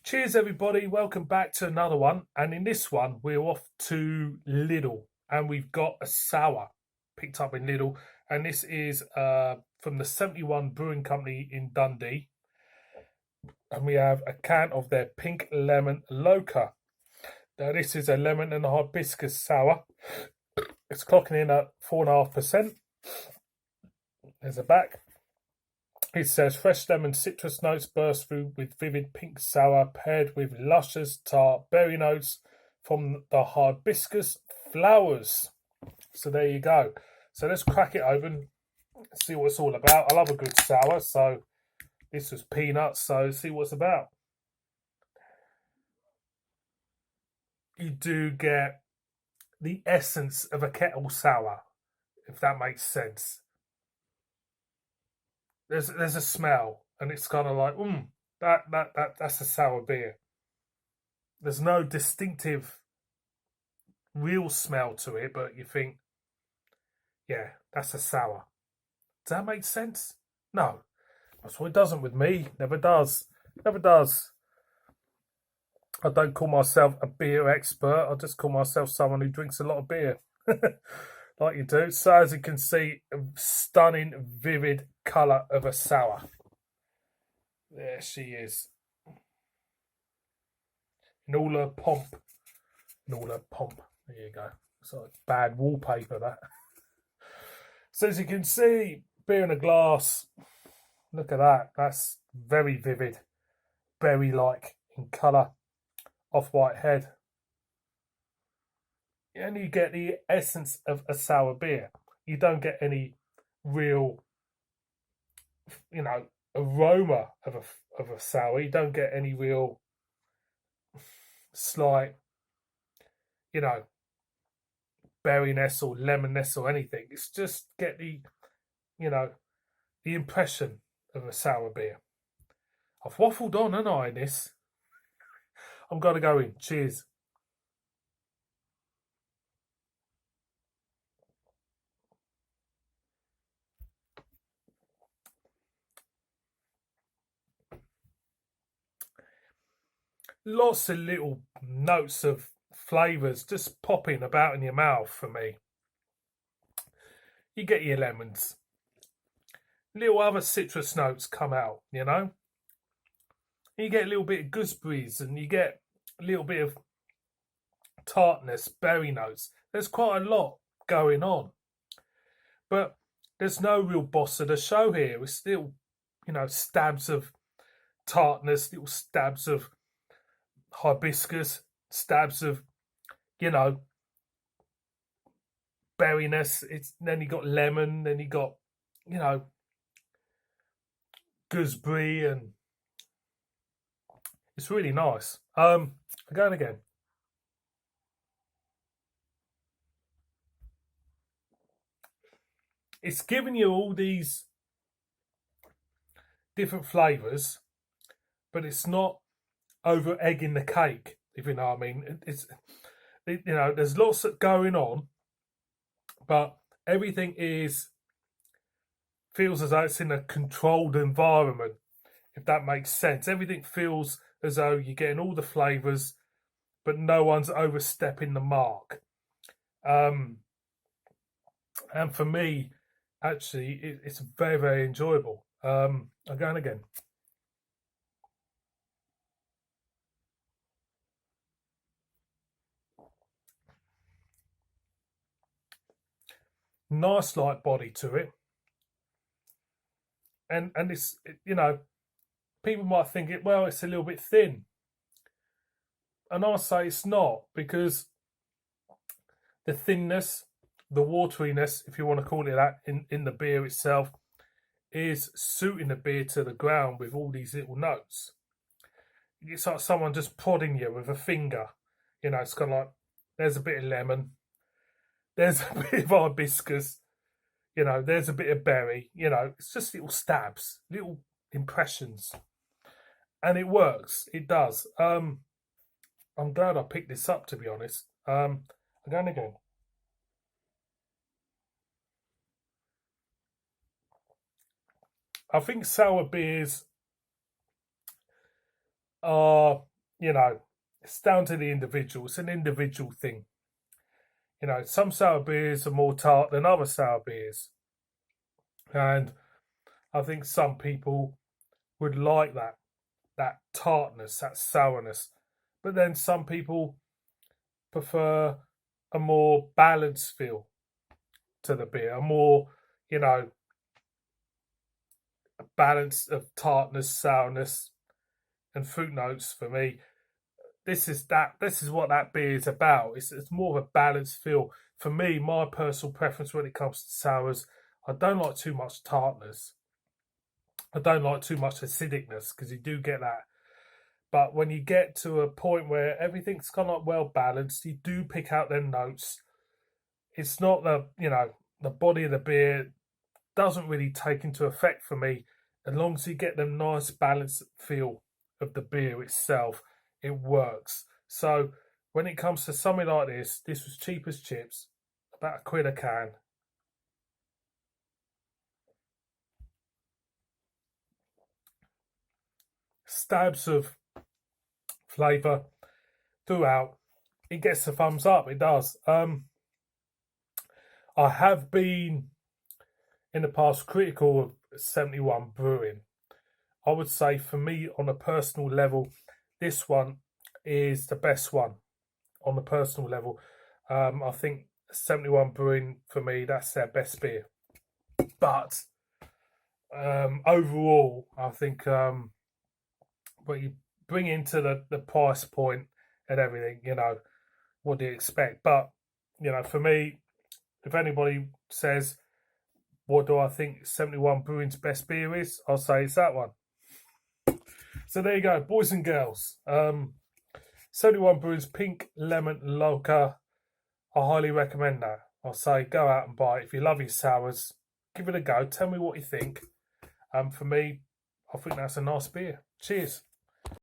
Cheers, everybody. Welcome back to another one. And in this one, we're off to Lidl and we've got a sour picked up in Lidl. And this is from the 71 Brewing Company in Dundee. And we have a can of their pink lemon Loca. Now, this is a lemon and hibiscus sour. It's clocking in at 4.5%. There's a back. It says fresh lemon citrus notes burst through with vivid pink sour paired with luscious tart berry notes from the hibiscus flowers. So there you go. So let's crack it open, see what it's all about. I love a good sour, so this was peanuts, so see what it's about. You do get the essence of a kettle sour, if that makes sense. There's a smell, and it's kind of like, that's a sour beer. There's no distinctive real smell to it, but you think, yeah, that's a sour. Does that make sense? No. That's what it doesn't with me. Never does. Never does. I don't call myself a beer expert. I just call myself someone who drinks a lot of beer. Like you do. So as you can see, a stunning, vivid colour of a sour. There she is. In all her pomp. In all her pomp. There you go. It's like bad wallpaper, that. So as you can see, beer in a glass. Look at that. That's very vivid. Berry-like in colour. Off-white head. And you get the essence of a sour beer. You don't get any real, aroma of a sour. You don't get any real slight, berryness or lemonness or anything. It's just get the impression of a sour beer. I've waffled on, haven't I, in this? I'm going to go in. Cheers. Lots of little notes of flavours just popping about in your mouth for me. You get your lemons. Little other citrus notes come out, You get a little bit of gooseberries and you get a little bit of tartness, berry notes. There's quite a lot going on. But there's no real boss of the show here. It's still, stabs of tartness, little stabs of hibiscus, stabs of, berryness. Then you got lemon, then you got, gooseberry, and it's really nice. Again. It's giving you all these different flavours, but it's not over egging the cake, if you know what I mean. There's lots going on, but everything feels as though it's in a controlled environment, if that makes sense. Everything feels as though you're getting all the flavours, but no one's overstepping the mark. And for me, actually, it's very, very enjoyable. Again. Nice light body to it. And it's, people might think it's a little bit thin. And I say it's not, because the thinness, the wateriness, if you want to call it that, in the beer itself, is suiting the beer to the ground with all these little notes. It's like someone just prodding you with a finger. It's kind of like, there's a bit of lemon, there's a bit of hibiscus, there's a bit of berry, it's just little stabs, little impressions. And it works, it does. I'm glad I picked this up, to be honest. Again. I think sour beers are you know, it's down to the individual. It's an individual thing. You know, some sour beers are more tart than other sour beers. And I think some people would like that tartness, that sourness. But then some people prefer a more balanced feel to the beer, a more, you know, a balance of tartness, sourness, and fruit notes for me. This is what that beer is about. It's more of a balanced feel. For me, my personal preference when it comes to sours, I don't like too much tartness. I don't like too much acidicness because you do get that. But when you get to a point where everything's kind of like well balanced, you do pick out them notes. It's not the body of the beer doesn't really take into effect for me. As long as you get the nice balanced feel of the beer itself, it works. So when it comes to something like this was cheap as chips, about £1 a can. Stabs of flavour throughout. It gets the thumbs up. It does. I have been in the past critical of 71 Brewing. I would say for me, on a personal level, this one is the best one on the personal level. I think 71 Brewing, for me, that's their best beer. But overall, I think what you bring into the price point and everything, you know, what do you expect? But, you know, for me, if anybody says, what do I think 71 Brewing's best beer is, I'll say it's that one. So there you go, boys and girls. 71 Brewing's Pink Lemon Loca. I highly recommend that. I'll say go out and buy it. If you love your sours, give it a go. Tell me what you think. For me, I think that's a nice beer. Cheers.